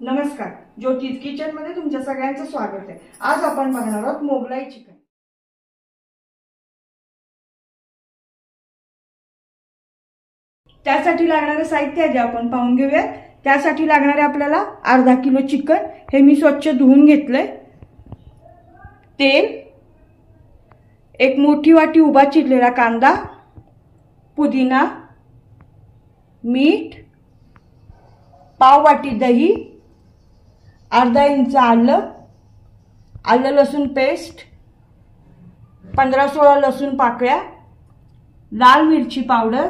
नमस्कार, ज्योतिष किचन मध्ये तुमच्या सगळ्यांचं स्वागत आहे। आज आपण बघणार आहोत मोगलाई चिकन। त्यासाठी लागणारे साहित्य आहे आपण पाहून घेऊया। त्यासाठी लागणारे आपल्याला अर्धा किलो चिकन, हे मी स्वच्छ धुवून घेतलंय। तेल, एक मोठी वाटी उभा चिरलेला कांदा, पुदिना, मीठ, पाव वाटी दही, अर्धा इंच आलं लसूण पेस्ट, 15-16 लसूण पाकळ्या, लाल मिरची पावडर,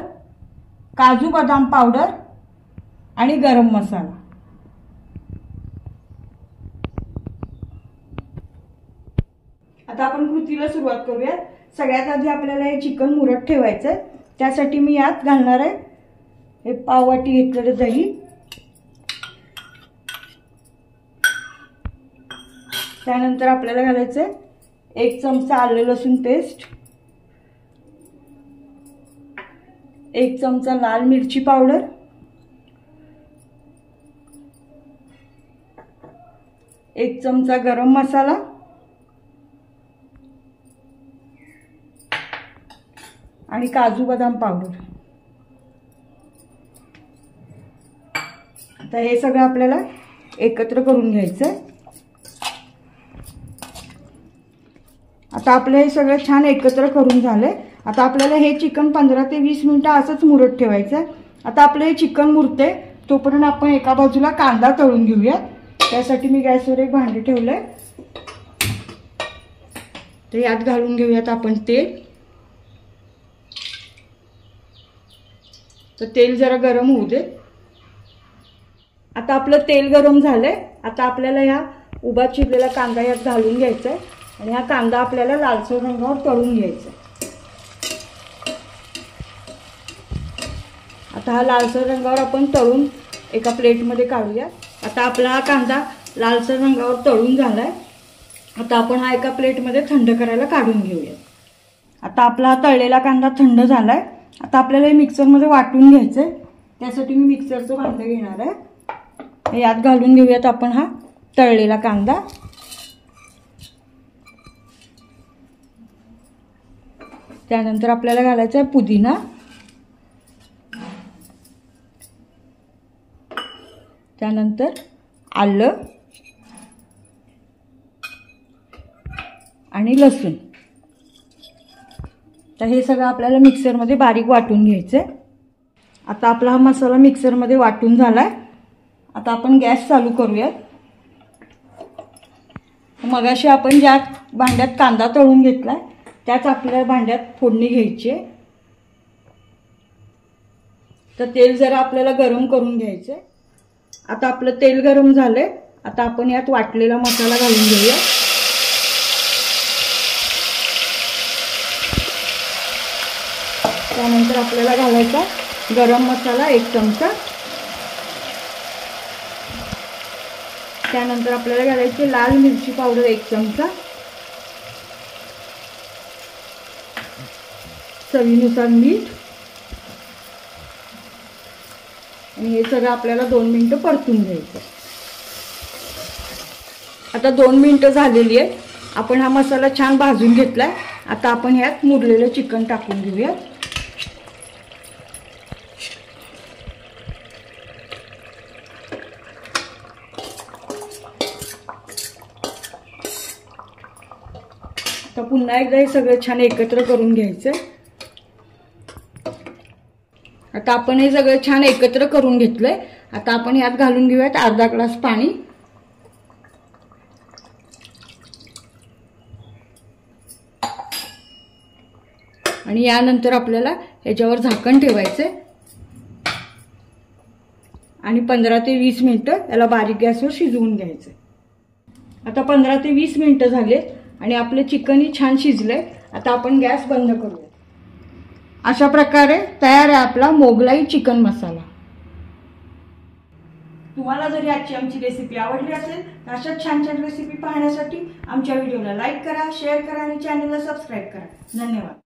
काजू बदाम पावडर आणि गरम मसाला। आता आपण कृतीला सुरुवात करूया। सगळ्यात आधी आपल्याला हे चिकन मुरत ठेवायचं आहे। त्यासाठी मी यात घालणार आहे हे पाव वाटी घेतलेलं दही, त्यानंतर आपल्याला घालायचं 1 चमचा आलं लसूण पेस्ट, 1 चमचा लाल मिरची पावडर, 1 चमचा गरम मसाला आणि काजू बदाम पावडर। आता हे सगळं आपल्याला एकत्र करून घ्यायचं आहे। आता आपलं हे सगळं छान एकत्र करून झालंय। आता आपल्याला हे चिकन 15 ते 20 मिनिटं असंच मुरत ठेवायचं आहे। आता आपलं हे चिकन मुरते तोपर्यंत आपण एका बाजूला कांदा तळून घेऊया। त्यासाठी मी गॅसवर एक भांडे ठेवलंय, तर यात घालून घेऊयात आपण तेल। तर तेल जरा गरम होऊ दे। आता आपलं तेल गरम झालंय। आता आपल्याला या उभा चिरलेला कांदा यात घालून घ्यायचा आहे आणि हा कांदा आपल्याला लालसर रंगावर तळून घ्यायचा आहे। आता हा लालसर रंगावर आपण तळून एका प्लेटमध्ये काढूया। आता आपला हा कांदा लालसर रंगावर तळून झालाय। आता आपण हा एका प्लेटमध्ये थंड करायला काढून घेऊया। आता आपला हा तळलेला कांदा थंड झालाय। आता आपल्याला हे मिक्सरमध्ये वाटून घ्यायचंय। त्यासाठी मी मिक्सरचं भांडं घेणार आहे। यात घालून घेऊयात आपण हा तळलेला कांदा। त्यानंतर आपल्याला घालायचा आहे पुदिना, त्यानंतर आलं आणि लसूण। तर हे सगळं आपल्याला मिक्सरमध्ये बारीक वाटून घ्यायचं आहे। आता आपला हा मसाला मिक्सरमध्ये वाटून झालाय। आता आपण गॅस चालू करूया। मगाशी आपण ज्या भांड्यात कांदा तळून घेतलाय त्याच आपल्या भांड्यात फोडणी घ्यायची आहे। तर तेल जरा आपल्याला गरम करून घ्यायचं आहे। आता आपलं तेल गरम झालंय। आता आपण यात वाटलेला मसाला घालून घेऊया। त्यानंतर आपल्याला घालायचा गरम मसाला 1 चमचा, त्यानंतर आपल्याला घालायची लाल मिरची पावडर 1 चमचा, चवीनुसार मीठ, आणि हे सगळं आपल्याला 2 मिनिटं परतून घ्यायचं। आता 2 मिनिटं झालेली आहे। आपण हा मसाला छान भाजून घेतलाय। आता आपण यात मुरलेलं चिकन टाकून घेऊया। आता पुन्हा एकदा हे सगळं छान एकत्र करून घ्यायचं। आता आपण हे सगळं छान एकत्र करून घेतलंय। आता आपण यात घालून घेऊयात अर्धा ग्लास पाणी, आणि यानंतर आपल्याला याच्यावर झाकण ठेवायचंय आणि 15 ते 20 मिनिटं याला बारीक गॅसवर शिजवून घ्यायचंय। आता 15 ते 20 मिनिटं झालेत आणि आपले चिकनही छान शिजलंय। आता आपण गॅस बंद करूया। अशा प्रकारे तयार आहे आपला मोगलाई चिकन मसाला। तुम्हाला जर आजची आमची रेसिपी आवडली असेल तर अशा छान छान रेसिपी पाहण्यासाठी आमच्या व्हिडिओला लाईक करा, शेअर करा आणि चॅनलला सबस्क्राइब करा। धन्यवाद।